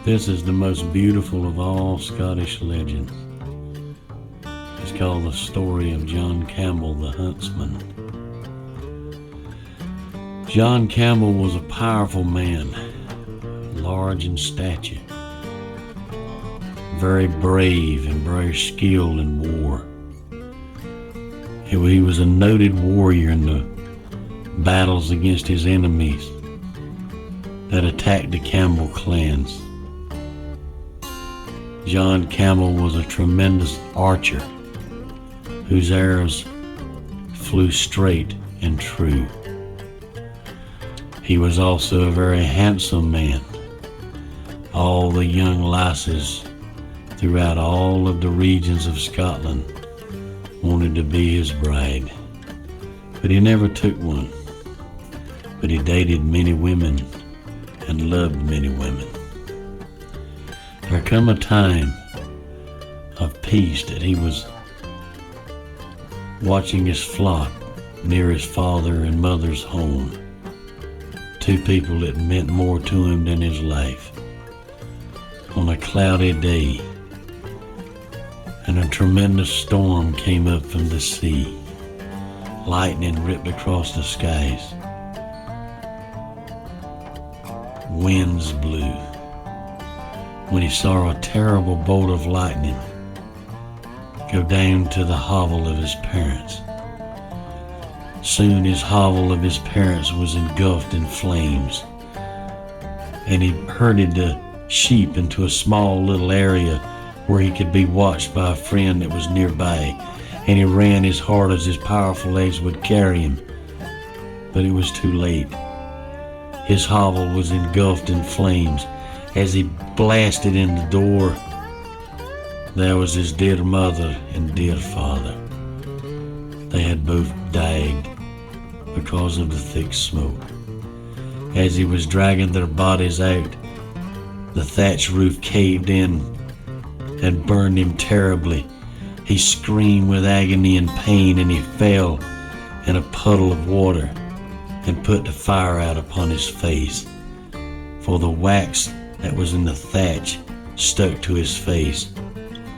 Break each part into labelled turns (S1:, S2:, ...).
S1: This is the most beautiful of all Scottish legends. It's called the story of John Campbell the Huntsman. John Campbell was a powerful man, large in stature, very brave and very skilled in war. He was a noted warrior in the battles against his enemies that attacked the Campbell clans. John Campbell was a tremendous archer whose arrows flew straight and true. He was also a very handsome man. All the young lasses throughout all of the regions of Scotland wanted to be his bride, but he never took one. But he dated many women and loved many women. There come a time of peace that he was watching his flock near his father and mother's home, two people that meant more to him than his life. On a cloudy day, and a tremendous storm came up from the sea. Lightning ripped across the skies. Winds blew. When he saw a terrible bolt of lightning go down to the hovel of his parents. Soon his hovel of his parents was engulfed in flames, and he herded the sheep into a small little area where he could be watched by a friend that was nearby, and he ran as hard as his powerful legs would carry him. But it was too late. His hovel was engulfed in flames. As he blasted in the door, there was his dear mother and dear father. They had both died because of the thick smoke. As he was dragging their bodies out, the thatch roof caved in and burned him terribly. He screamed with agony and pain, and he fell in a puddle of water and put the fire out upon his face, for the wax that was in the thatch stuck to his face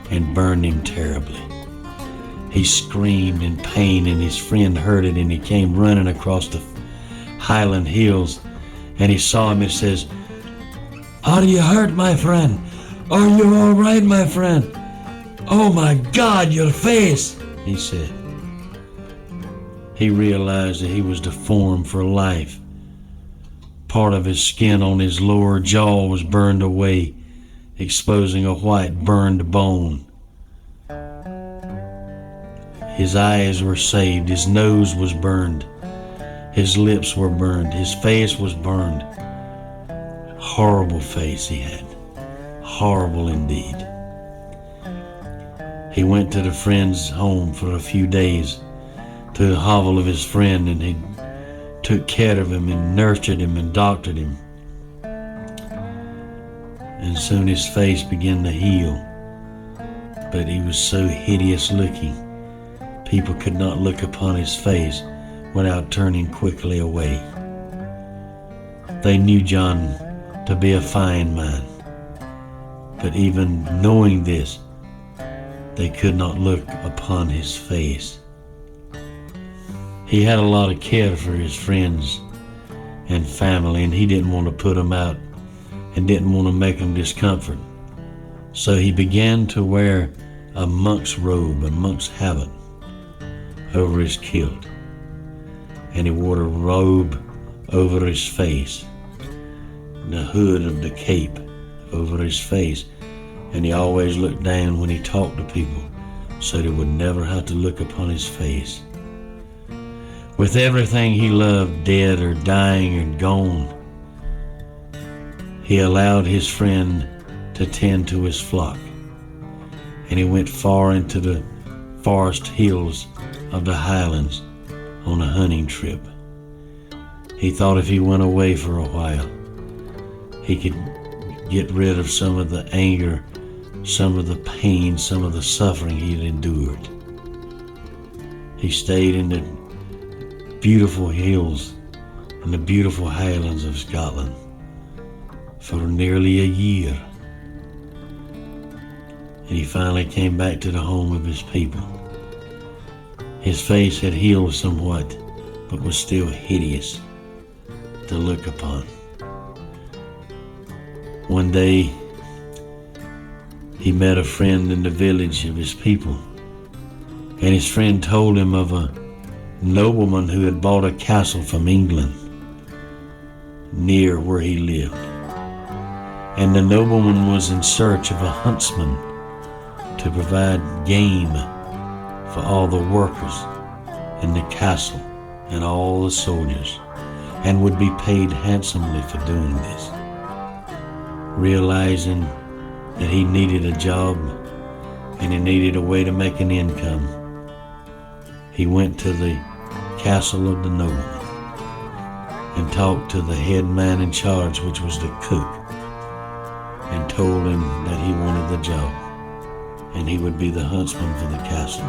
S1: and burned him terribly. He screamed in pain, and his friend heard it, and he came running across the Highland hills, and he saw him and says, "Are you hurt, my friend? Are you all right, my friend? Oh my God, your face," he said. He realized that he was deformed for life. Part of his skin on his lower jaw was burned away, exposing a white burned bone. His eyes were saved, his nose was burned, his lips were burned, his face was burned. Horrible face he had, horrible indeed. He went to the friend's home for a few days, to the hovel of his friend, and he took care of him and nurtured him and doctored him. And soon his face began to heal, but he was so hideous looking, people could not look upon his face without turning quickly away. They knew John to be a fine man, but even knowing this, they could not look upon his face. He had a lot of care for his friends and family, and he didn't want to put them out and didn't want to make them discomfort. So he began to wear a monk's robe, a monk's habit, over his kilt, and he wore a robe over his face, the hood of the cape over his face, and he always looked down when he talked to people so they would never have to look upon his face. With everything he loved dead or dying or gone, he allowed his friend to tend to his flock, and he went far into the forest hills of the Highlands on a hunting trip. He thought if he went away for a while, he could get rid of some of the anger, some of the pain, some of the suffering he had endured. He stayed in the beautiful hills and the beautiful Highlands of Scotland for nearly a year. and he finally came back to the home of his people. His face had healed somewhat, but was still hideous to look upon. One day, he met a friend in the village of his people, and his friend told him of a nobleman who had bought a castle from England near where he lived. And the nobleman was in search of a huntsman to provide game for all the workers in the castle and all the soldiers, and would be paid handsomely for doing this. Realizing that he needed a job and he needed a way to make an income, he went to the castle of the nobleman and talked to the head man in charge, which was the cook, and told him that he wanted the job and he would be the huntsman for the castle.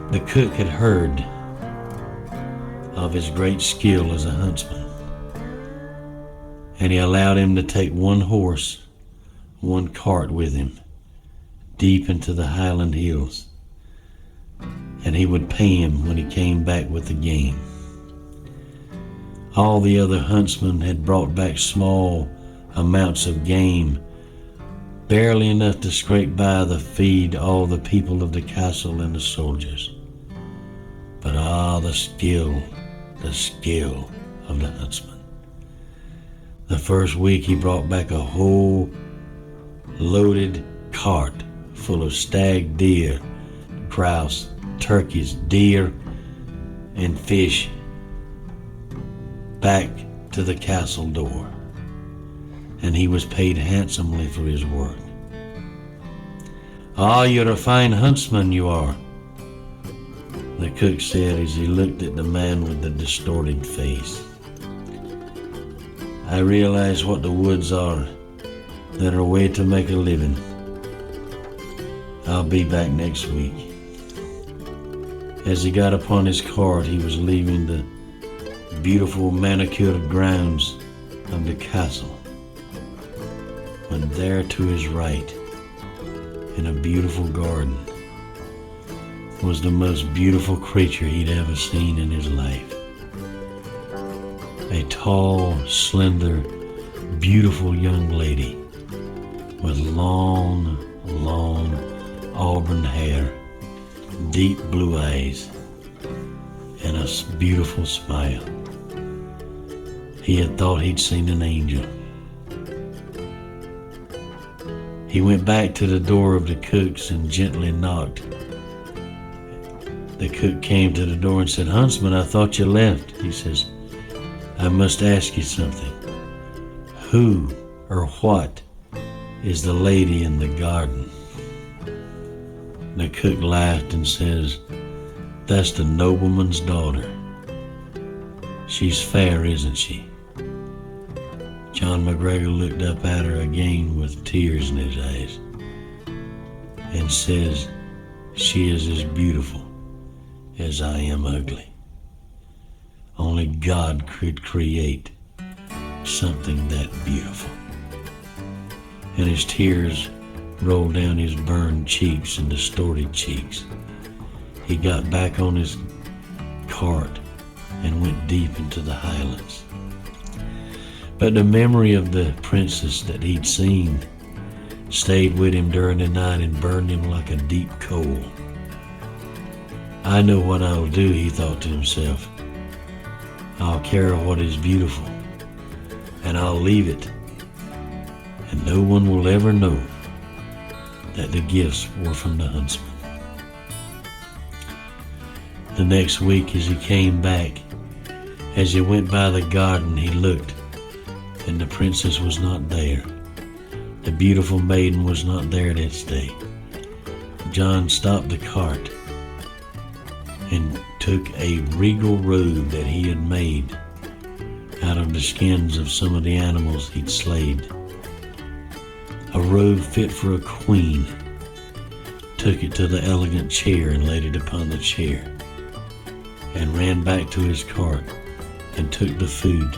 S1: The cook had heard of his great skill as a huntsman, and he allowed him to take one horse, one cart with him, deep into the Highland Hills, and he would pay him when he came back with the game. All the other huntsmen had brought back small amounts of game, barely enough to scrape by to feed all the people of the castle and the soldiers. But the skill of the huntsman. The first week he brought back a whole loaded cart full of stag deer, grouse, turkeys, deer, and fish back to the castle door, and he was paid handsomely for his work. You're a fine huntsman, you are," the cook said as he looked at the man with the distorted face. "I realize what the woods are that are a way to make a living. I'll be back next week." As he got upon his cart, he was leaving the beautiful manicured grounds of the castle, when there to his right, in a beautiful garden, was the most beautiful creature he'd ever seen in his life. A tall, slender, beautiful young lady with long auburn hair, deep blue eyes, and a beautiful smile. He had thought he'd seen an angel. He went back to the door of the cook's and gently knocked. The cook came to the door and said, "Huntsman, I thought you left." He says, "I must ask you something. Who or what is the lady in the garden?" The cook laughed and says, "That's the nobleman's daughter. She's fair, isn't she?" John McGregor looked up at her again with tears in his eyes and says, "She is as beautiful as I am ugly. Only God could create something that beautiful." And his tears rolled down his burned cheeks and distorted cheeks. He got back on his cart and went deep into the highlands. But the memory of the princess that he'd seen stayed with him during the night and burned him like a deep coal. "I know what I'll do," he thought to himself. "I'll carry what is beautiful, and I'll leave it, and no one will ever know that the gifts were from the huntsman." The next week, as he came back, as he went by the garden, he looked, and the princess was not there. The beautiful maiden was not there that day. John stopped the cart and took a regal robe that he had made out of the skins of some of the animals he'd slayed. A robe fit for a queen. Took it to the elegant chair and laid it upon the chair, and ran back to his cart and took the food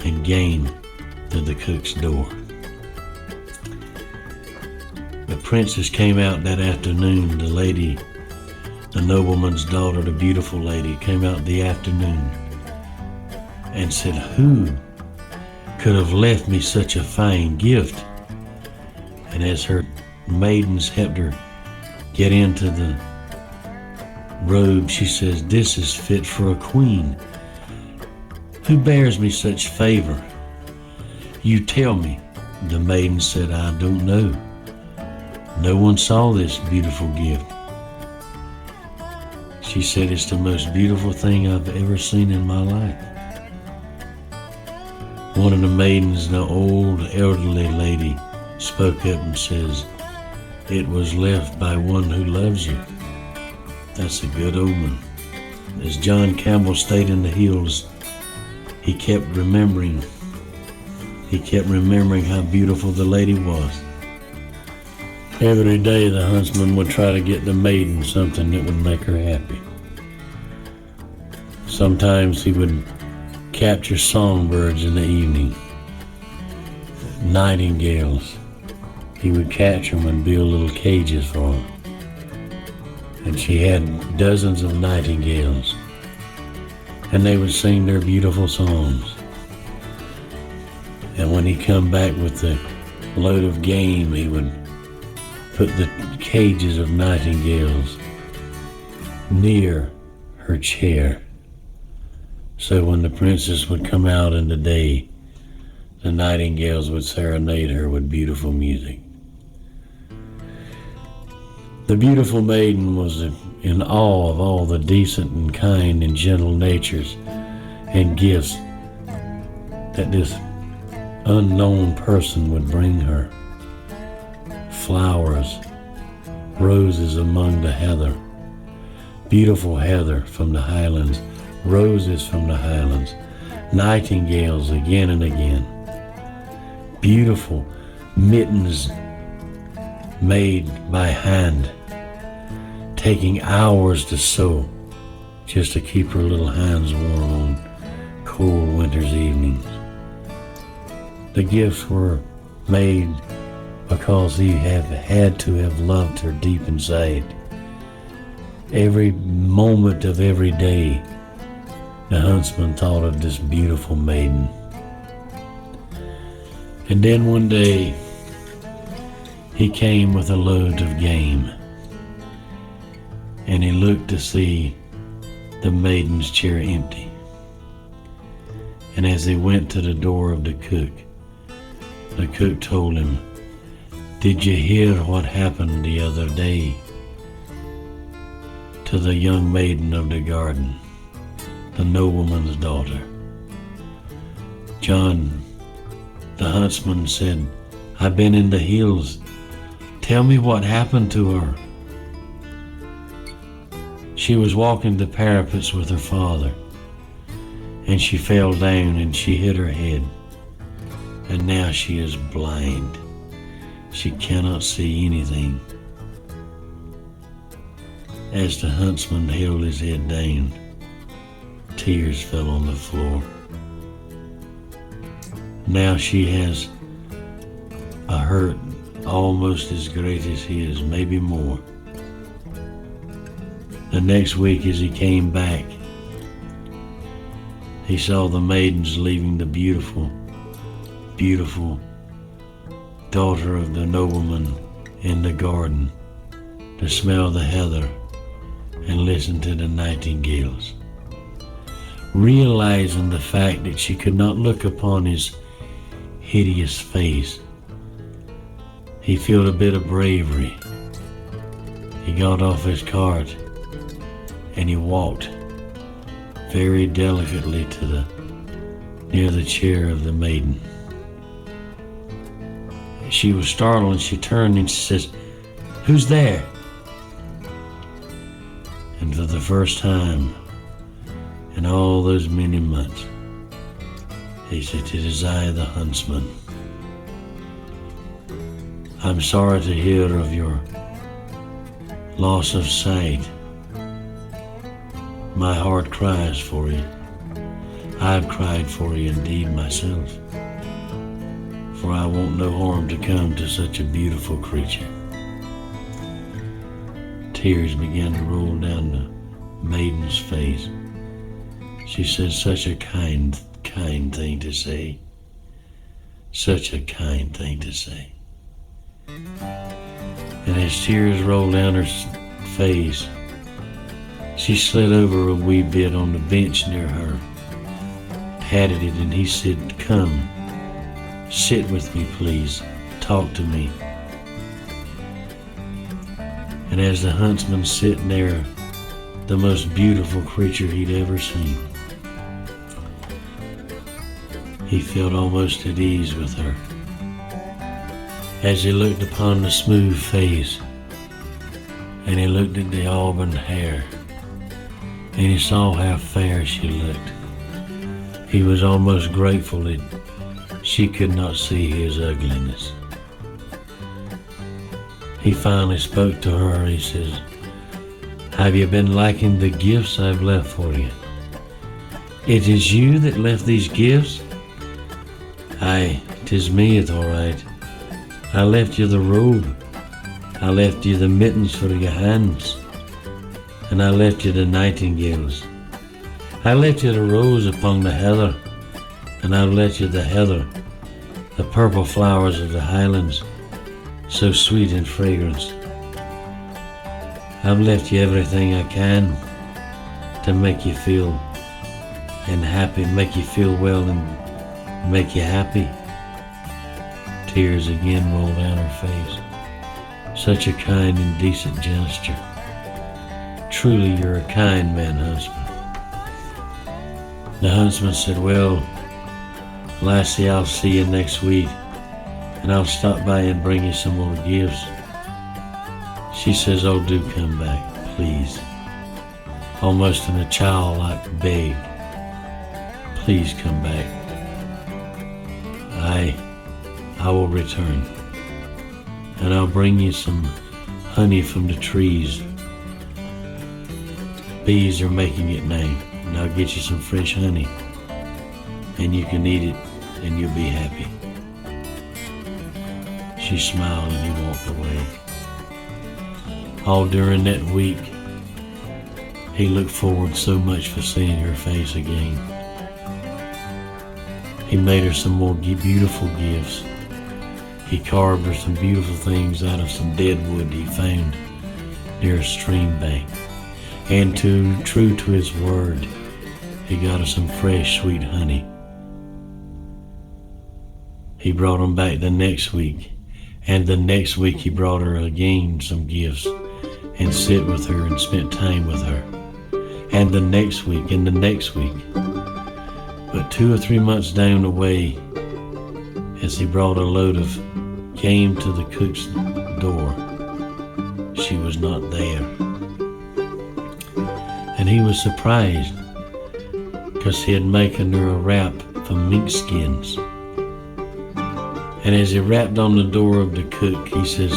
S1: and game to the cook's door. The princess came out that afternoon. The lady, the nobleman's daughter, the beautiful lady, came out the afternoon and said, "Who could have left me such a fine gift?" And as her maidens helped her get into the robe, she says, "This is fit for a queen. Who bears me such favor? You tell me." The maiden said, "I don't know. No one saw this beautiful gift." She said, "It's the most beautiful thing I've ever seen in my life." One of the maidens, the old elderly lady, spoke up and says, "It was left by one who loves you." That's a good omen. As John Campbell stayed in the hills, he kept remembering how beautiful the lady was. Every day the huntsman would try to get the maiden something that would make her happy. Sometimes he would capture songbirds in the evening, nightingales. He would catch them and build little cages for them. And she had dozens of nightingales, and they would sing their beautiful songs. And when he come back with the load of game, he would put the cages of nightingales near her chair. So when the princess would come out in the day, the nightingales would serenade her with beautiful music. The beautiful maiden was in awe of all the decent and kind and gentle natures and gifts that this unknown person would bring her. Flowers, roses among the heather, beautiful heather from the highlands, roses from the highlands, nightingales again and again, beautiful mittens made by hand, taking hours to sew just to keep her little hands warm on cold winter's evenings. The gifts were made because he had to have loved her deep inside. Every moment of every day, the huntsman thought of this beautiful maiden. And then one day, he came with a load of game, and he looked to see the maiden's chair empty. And as he went to the door of the cook told him, "Did you hear what happened the other day to the young maiden of the garden, the nobleman's daughter?" John, the huntsman, said, "I've been in the hills. Tell me what happened to her." She was walking the parapets with her father, and she fell down and she hit her head, and now she is blind. She cannot see anything. As the huntsman held his head down, tears fell on the floor. Now she has a hurt almost as great as his, maybe more. The next week as he came back, he saw the maidens leaving the beautiful, beautiful daughter of the nobleman in the garden to smell the heather and listen to the nightingales. Realizing the fact that she could not look upon his hideous face, he felt a bit of bravery. He got off his cart and he walked very delicately to near the chair of the maiden. She was startled and she turned and she says, "Who's there?" And for the first time in all those many months, he said, "It is I, the huntsman. I'm sorry to hear of your loss of sight. My heart cries for you. I've cried for you indeed myself, for I want no harm to come to such a beautiful creature." Tears began to roll down the maiden's face. She said, "Such a kind thing to say. Such a kind thing to say." And as tears rolled down her face, she slid over a wee bit on the bench near her, patted it, and he said, "Come, sit with me, please. Talk to me." And as the huntsman sitting there, the most beautiful creature he'd ever seen, he felt almost at ease with her. As he looked upon the smooth face, and he looked at the auburn hair, and he saw how fair she looked, he was almost grateful that she could not see his ugliness. He finally spoke to her. He says, "Have you been liking the gifts I've left for you?" "It is you that left these gifts?" "Aye, 'tis me, it's all right. I left you the robe. I left you the mittens for your hands. And I left you the nightingales. I left you the rose upon the heather. And I left you the heather, the purple flowers of the highlands, so sweet in fragrance. I've left you everything I can to make you feel and happy, make you feel well and make you happy." Tears again rolled down her face. Such a kind and decent gesture. Truly, you're a kind man, Huntsman. The huntsman said, "Well, lassie, I'll see you next week, and I'll stop by and bring you some more gifts." She says, "Oh, do come back, please." Almost in a childlike beg, "Please come back. I will return, and I'll bring you some honey from the trees. Bees are making it now, and I'll get you some fresh honey, and you can eat it, and you'll be happy." She smiled, and he walked away. All during that week, he looked forward so much for seeing her face again. He made her some more beautiful gifts. He carved her some beautiful things out of some dead wood he found near a stream bank. And true to his word, he got her some fresh, sweet honey. He brought them back the next week, and the next week he brought her again some gifts and sit with her and spent time with her. And the next week, and the next week. But 2 or 3 months down the way, as he brought a load of game to the cook's door, she was not there. And he was surprised, because he had making her a wrap from mink skins. And as he rapped on the door of the cook, he says,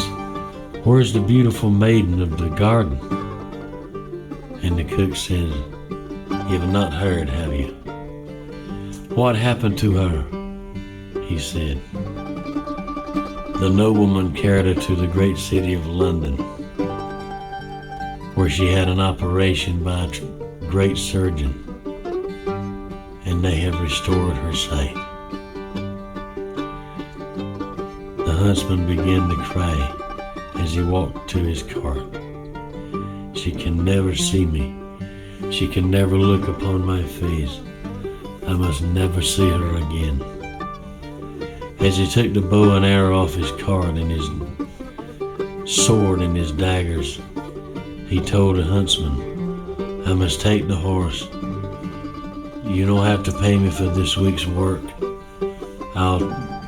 S1: "Where's the beautiful maiden of the garden?" And the cook says, "You've not heard, have you?" "What happened to her?" he said. "The nobleman carried her to the great city of London, where she had an operation by a great surgeon, and they have restored her sight." The huntsman began to cry as he walked to his cart. "She can never see me. She can never look upon my face. I must never see her again." As he took the bow and arrow off his cart and his sword and his daggers, he told the huntsman, "I must take the horse. You don't have to pay me for this week's work. I'll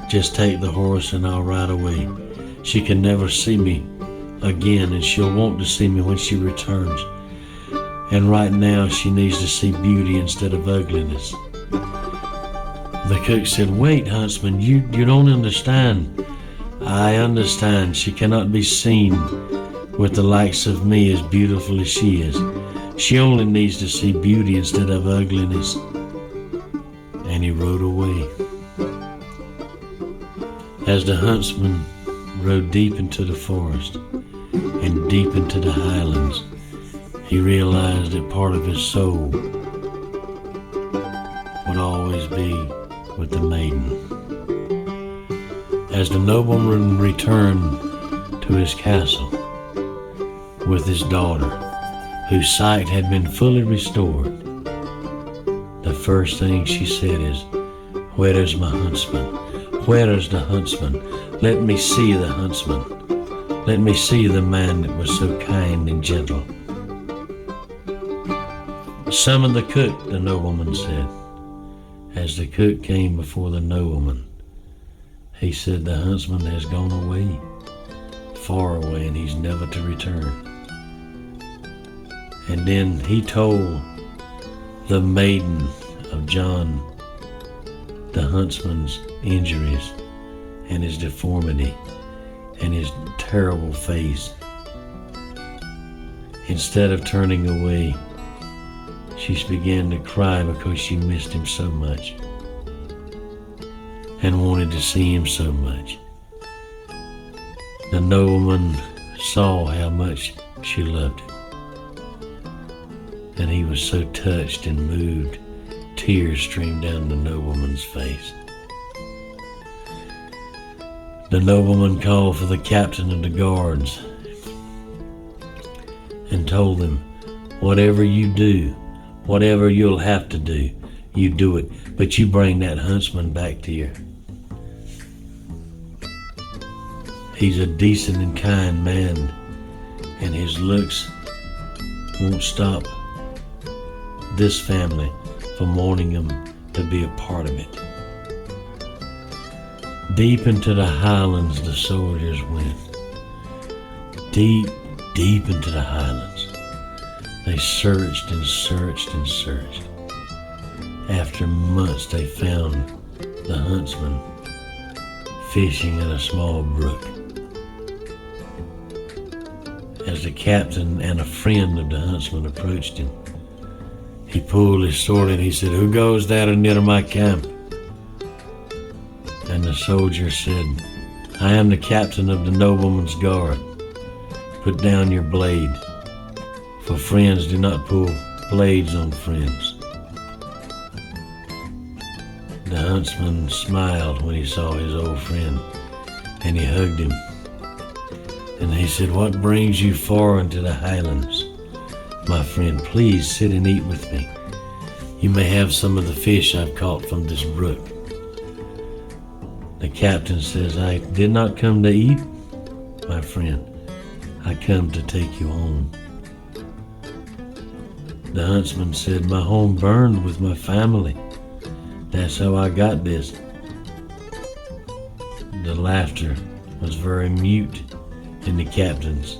S1: just take the horse and I'll ride away. She can never see me again, and she'll want to see me when she returns. And right now she needs to see beauty instead of ugliness." The cook said, "Wait, huntsman, you don't understand." "I understand. She cannot be seen with the likes of me as beautiful as she is. She only needs to see beauty instead of ugliness." And he rode away. As the huntsman rode deep into the forest, and deep into the highlands, he realized that part of his soul would always be with the maiden. As the nobleman returned to his castle with his daughter, whose sight had been fully restored, the first thing she said is, "Where is my huntsman? Where is the huntsman? Let me see the huntsman. Let me see the man that was so kind and gentle." "Summon the cook," the nobleman said. As the cook came before the nobleman, he said, "The huntsman has gone away, far away, and he's never to return." And then he told the maiden of John, the huntsman's injuries and his deformity and his terrible face. Instead of turning away, she began to cry because she missed him so much and wanted to see him so much. The nobleman saw how much she loved him, and he was so touched and moved, tears streamed down the nobleman's face. The nobleman called for the captain of the guards and told them, "Whatever you do, whatever you'll have to do, you do it, but you bring that huntsman back here. He's a decent and kind man, and his looks won't stop this family from wanting him to be a part of it." Deep into the highlands the soldiers went. Deep, deep into the highlands. They searched and searched and searched. After months they found the huntsman fishing in a small brook. As the captain and a friend of the huntsman approached him, he pulled his sword and he said, "Who goes there near my camp?" And the soldier said, "I am the captain of the nobleman's guard. Put down your blade, for friends do not pull blades on friends." The huntsman smiled when he saw his old friend, and he hugged him. And he said, "What brings you far into the highlands? My friend, please sit and eat with me. You may have some of the fish I've caught from this brook." The captain says, "I did not come to eat, my friend. I come to take you home." The huntsman said, "My home burned with my family. That's how I got this." The laughter was very mute in the captain's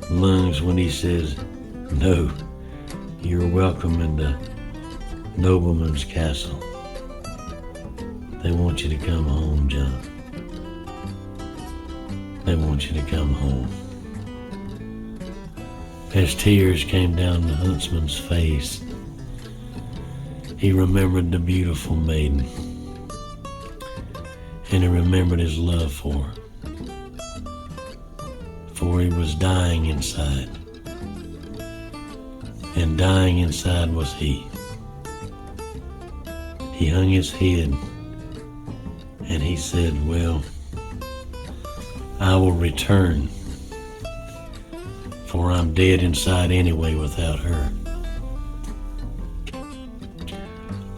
S1: lungs when he says, "No, you're welcome in the nobleman's castle. They want you to come home, John. They want you to come home." As tears came down the huntsman's face, he remembered the beautiful maiden, and he remembered his love for her, for he was dying inside, and dying inside was he. He hung his head and he said, "Well, I will return, for I'm dead inside anyway without her.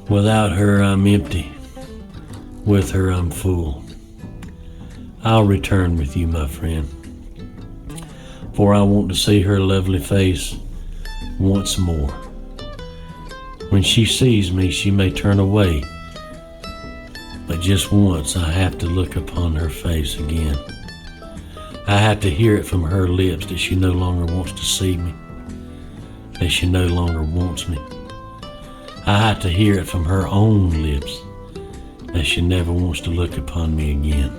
S1: Without her, I'm empty. With her, I'm full. I'll return with you, my friend, for I want to see her lovely face once more. When she sees me, she may turn away, but just once I have to look upon her face again. I have to hear it from her lips that she no longer wants to see me, that she no longer wants me. I have to hear it from her own lips that she never wants to look upon me again.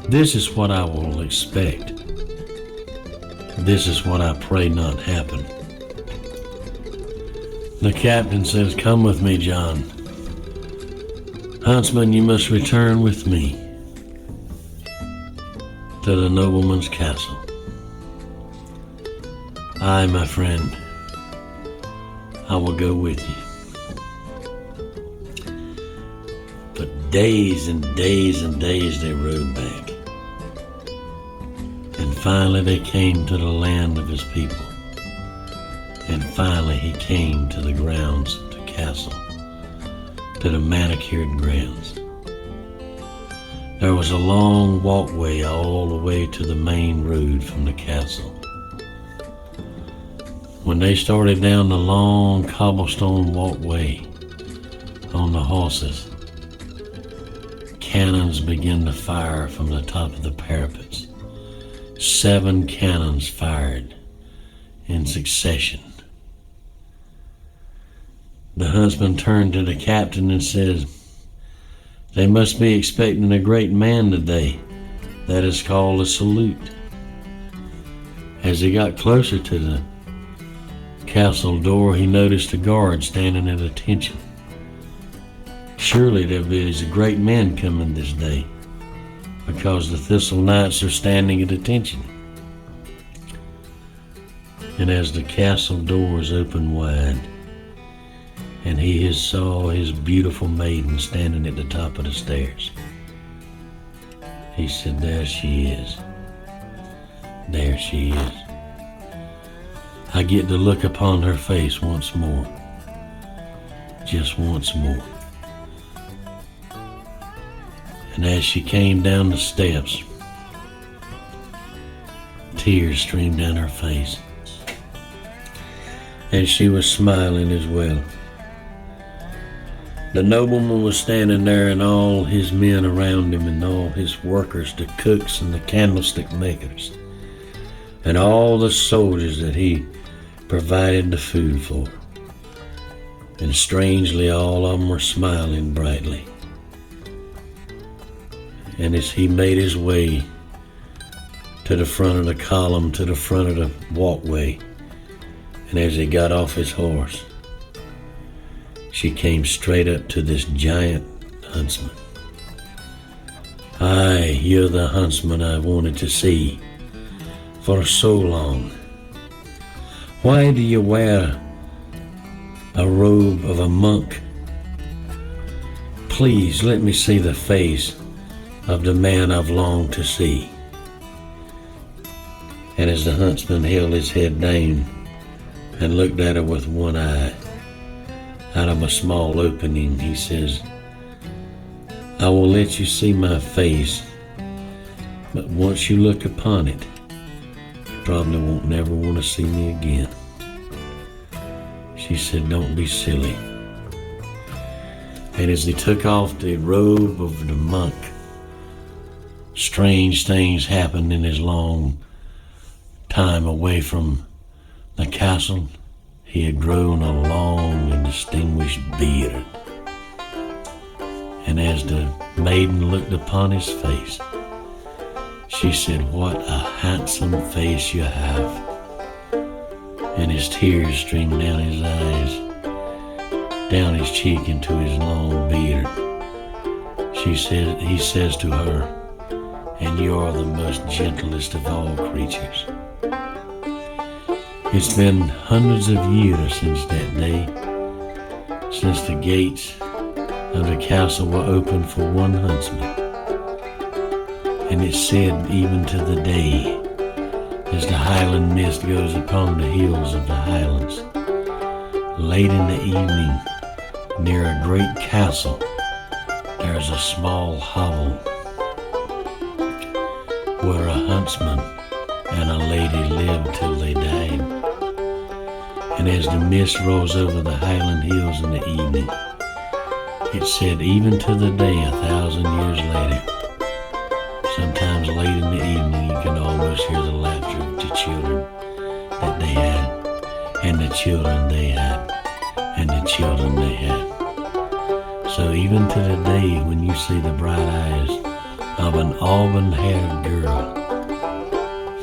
S1: This is what I will expect. This is what I pray not happen." The captain says, "Come with me, John. Huntsman, you must return with me to the nobleman's castle. "Aye, my friend, I will go with you." But days and days and days they rode back. And finally they came to the land of his people. And finally he came to the grounds of the castle, to the manicured grounds. There was a long walkway all the way to the main road from the castle. When they started down the long cobblestone walkway on the horses, cannons began to fire from the top of the parapets. 7 cannons fired in succession. The huntsman turned to the captain and said, "They must be expecting a great man today. That is called a salute." As he got closer to the castle door, he noticed a guard standing at attention. Surely there is a great man coming this day, because the Thistle Knights are standing at attention. And as the castle doors opened wide, and he saw his beautiful maiden standing at the top of the stairs, he said, "There she is. There she is. I get to look upon her face once more. Just once more." And as she came down the steps, tears streamed down her face. And she was smiling as well. The nobleman was standing there, and all his men around him, and all his workers, the cooks and the candlestick makers, and all the soldiers that he provided the food for. And strangely, all of them were smiling brightly. And as he made his way to the front of the column, to the front of the walkway, and as he got off his horse, she came straight up to this giant huntsman. "Aye, you're the huntsman I've wanted to see for so long. Why do you wear a robe of a monk? Please let me see the face of the man I've longed to see." And as the huntsman held his head down and looked at her with one eye out of a small opening, he says, "I will let you see my face, but once you look upon it, you probably won't never want to see me again." She said, "Don't be silly." And as he took off the robe of the monk, strange things happened in his long time away from the castle. He had grown a long and distinguished beard. And as the maiden looked upon his face, she said, "What a handsome face you have." And his tears streamed down his eyes, down his cheek into his long beard. He says to her, "And you are the most gentlest of all creatures." It's been hundreds of years since that day, since the gates of the castle were open for one huntsman. And it's said even to the day, as the highland mist goes upon the hills of the highlands, late in the evening, near a great castle, there's a small hovel where a huntsman and a lady lived till they died. And as the mist rolls over the highland hills in the evening, it said even to the day 1,000 years later, sometimes late in the evening, you can almost hear the laughter of the children that they had, and the children they had, and the children they had. So even to the day when you see the bright eyes of an auburn-haired girl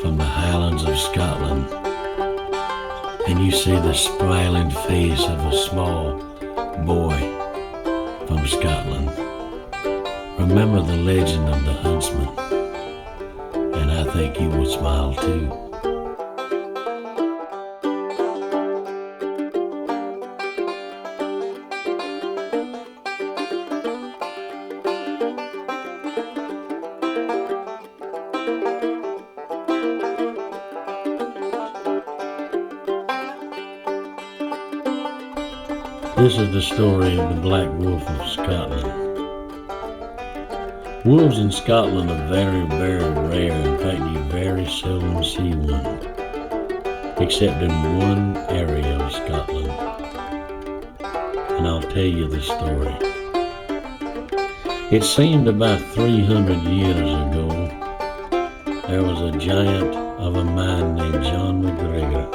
S1: from the Highlands of Scotland, and you see the smiling face of a small boy from Scotland, remember the legend of the huntsman, and I think you will smile too. This is the story of the Black Wolf of Scotland. Wolves in Scotland are very, very rare. In fact, you very seldom see one, except in one area of Scotland. And I'll tell you the story. It seemed about 300 years ago, there was a giant of a man named John McGregor.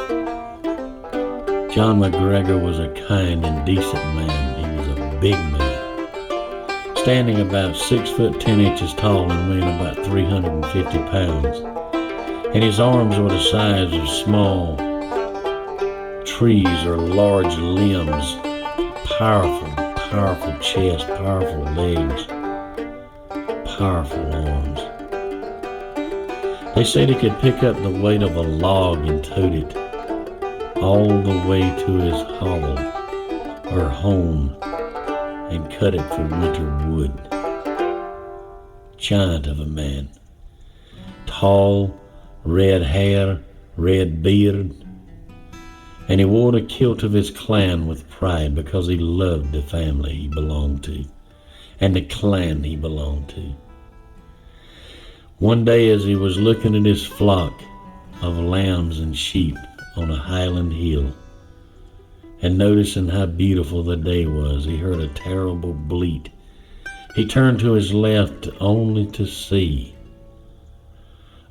S1: John McGregor was a kind and decent man. He was a big man, standing about 6 foot 10 inches tall and weighing about 350 pounds. And his arms were the size of small trees or large limbs. Powerful chest, powerful legs, powerful arms. They said he could pick up the weight of a log and tote it all the way to his hovel or home and cut it for winter wood. Giant of a man. Tall, red hair, red beard, and he wore the kilt of his clan with pride because he loved the family he belonged to and the clan he belonged to. One day as he was looking at his flock of lambs and sheep on a highland hill and noticing how beautiful the day was, he heard a terrible bleat. He turned to his left only to see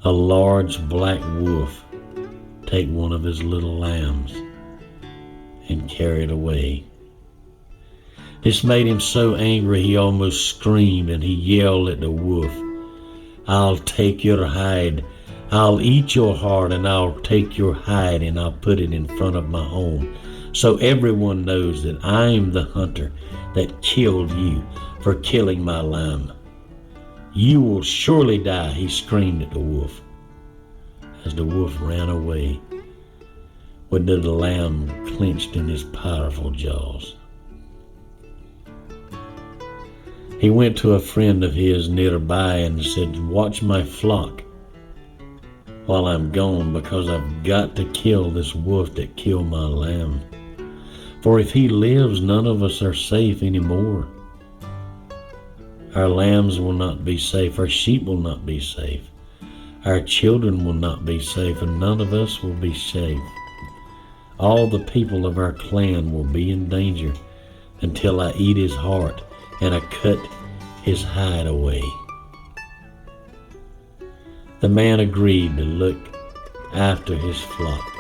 S1: a large black wolf take one of his little lambs and carry it away. This made him so angry he almost screamed, and he yelled at the wolf, "I'll take your hide. I'll eat your heart, and I'll take your hide and I'll put it in front of my home so everyone knows that I'm the hunter that killed you for killing my lamb. You will surely die," he screamed at the wolf as the wolf ran away with the lamb clenched in his powerful jaws. He went to a friend of his nearby and said, "Watch my flock while I'm gone, because I've got to kill this wolf that killed my lamb. For if he lives, none of us are safe anymore. Our lambs will not be safe, our sheep will not be safe, our children will not be safe, and none of us will be safe. All the people of our clan will be in danger until I eat his heart and I cut his hide away." The man agreed to look after his flock.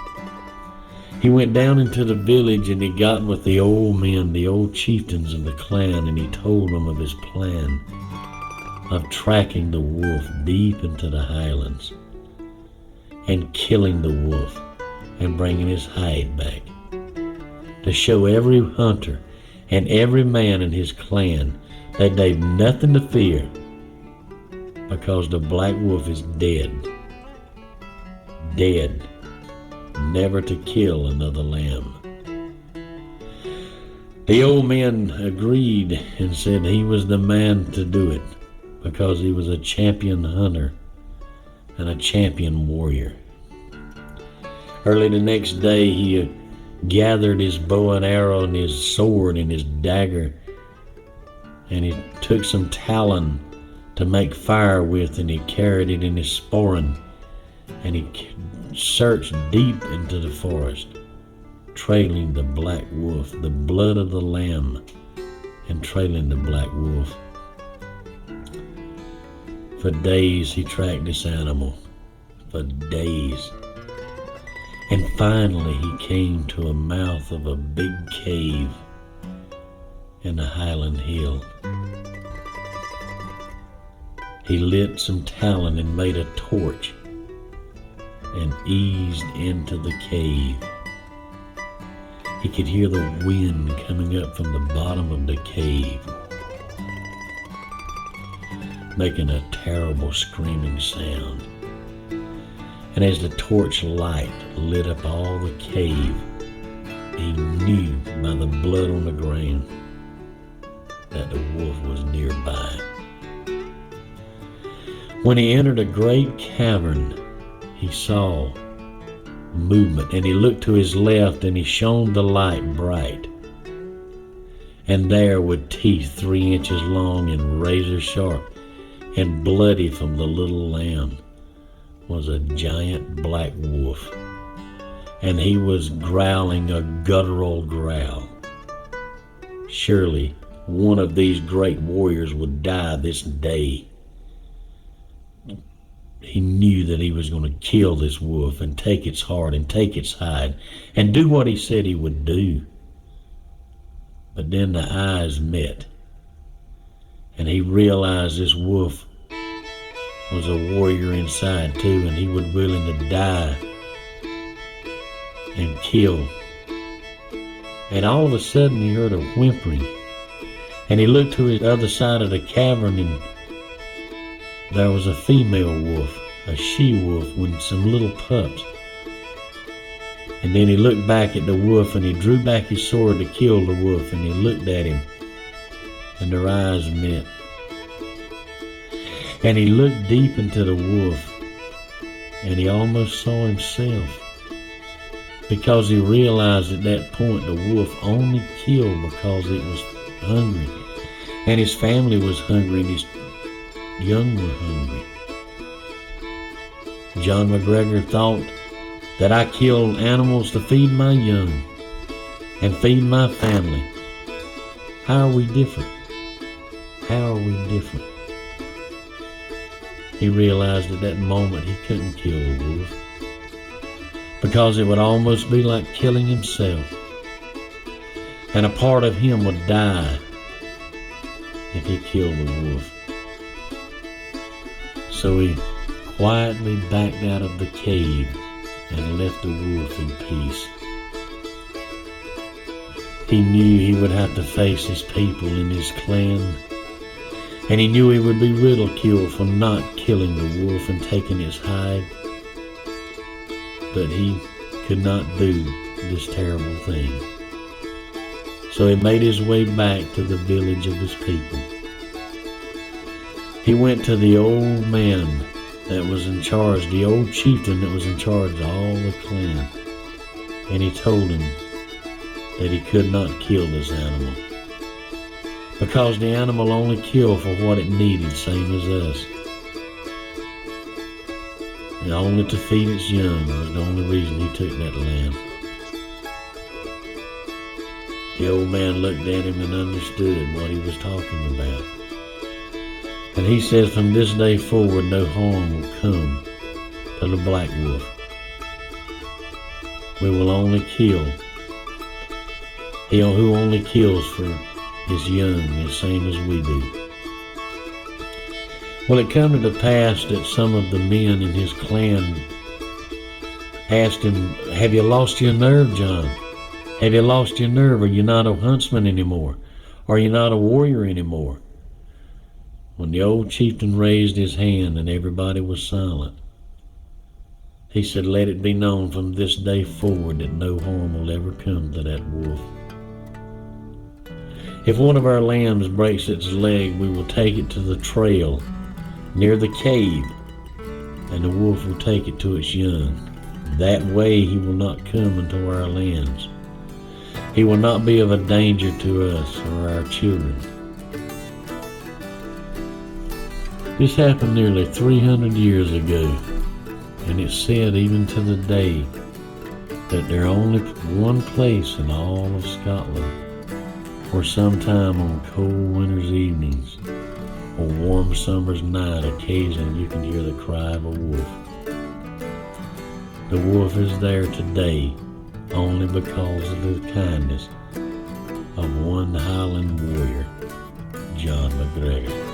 S1: He went down into the village and he got with the old men, the old chieftains of the clan, and he told them of his plan of tracking the wolf deep into the highlands and killing the wolf and bringing his hide back, to show every hunter and every man in his clan that they've nothing to fear, because the black wolf is dead, never to kill another lamb. The old men agreed and said he was the man to do it, because he was a champion hunter and a champion warrior. Early the next day he gathered his bow and arrow and his sword and his dagger, and he took some talon to make fire with, and he carried it in his sporran, and he searched deep into the forest, trailing the black wolf, the blood of the lamb, and trailing the black wolf. For days he tracked this animal, for days. And finally he came to a mouth of a big cave in the highland hill. He lit some talon and made a torch and eased into the cave. He could hear the wind coming up from the bottom of the cave, making a terrible screaming sound. And as the torch light lit up all the cave, he knew by the blood on the ground that the wolf was nearby. When he entered a great cavern, he saw movement, and he looked to his left, and he shone the light bright. And there, with teeth 3 inches long and razor sharp and bloody from the little lamb, was a giant black wolf. And he was growling a guttural growl. Surely one of these great warriors would die this day. He knew that he was going to kill this wolf and take its heart and take its hide and do what he said he would do. But then the eyes met, and he realized this wolf was a warrior inside too, and he was willing to die and kill. And all of a sudden he heard a whimpering, and he looked to the other side of the cavern, and there was a female wolf, a she-wolf with some little pups. And then he looked back at the wolf, and he drew back his sword to kill the wolf, and he looked at him, and their eyes met. And he looked deep into the wolf, and he almost saw himself, because he realized at that point the wolf only killed because it was hungry, and his family was hungry, and his young were hungry. John McGregor thought that I killed animals to feed my young and feed my family. How are we different? How are we different? He realized at that moment he couldn't kill the wolf, because it would almost be like killing himself, and a part of him would die if he killed the wolf. So he quietly backed out of the cave and left the wolf in peace. He knew he would have to face his people and his clan, and he knew he would be ridiculed for not killing the wolf and taking its hide. But he could not do this terrible thing. So he made his way back to the village of his people. He went to the old man that was in charge, the old chieftain that was in charge of all the clan, and he told him that he could not kill this animal, because the animal only killed for what it needed, same as us. And only to feed its young was the only reason he took that land. The old man looked at him and understood what he was talking about. And he said, from this day forward, no harm will come to the black wolf. We will only kill. He who only kills for his young, the same as we do. Well, it come to pass that some of the men in his clan asked him, have you lost your nerve, John? Have you lost your nerve? Are you not a huntsman anymore? Are you not a warrior anymore? When the old chieftain raised his hand and everybody was silent, he said, let it be known from this day forward that no harm will ever come to that wolf. If one of our lambs breaks its leg, we will take it to the trail near the cave, and the wolf will take it to its young. That way he will not come into our lands. He will not be of a danger to us or our children. This happened nearly 300 years ago, and it's said even to the day that there's only one place in all of Scotland where sometime on cold winter's evenings or warm summer's night occasionally you can hear the cry of a wolf. The wolf is there today only because of the kindness of one Highland warrior, John McGregor.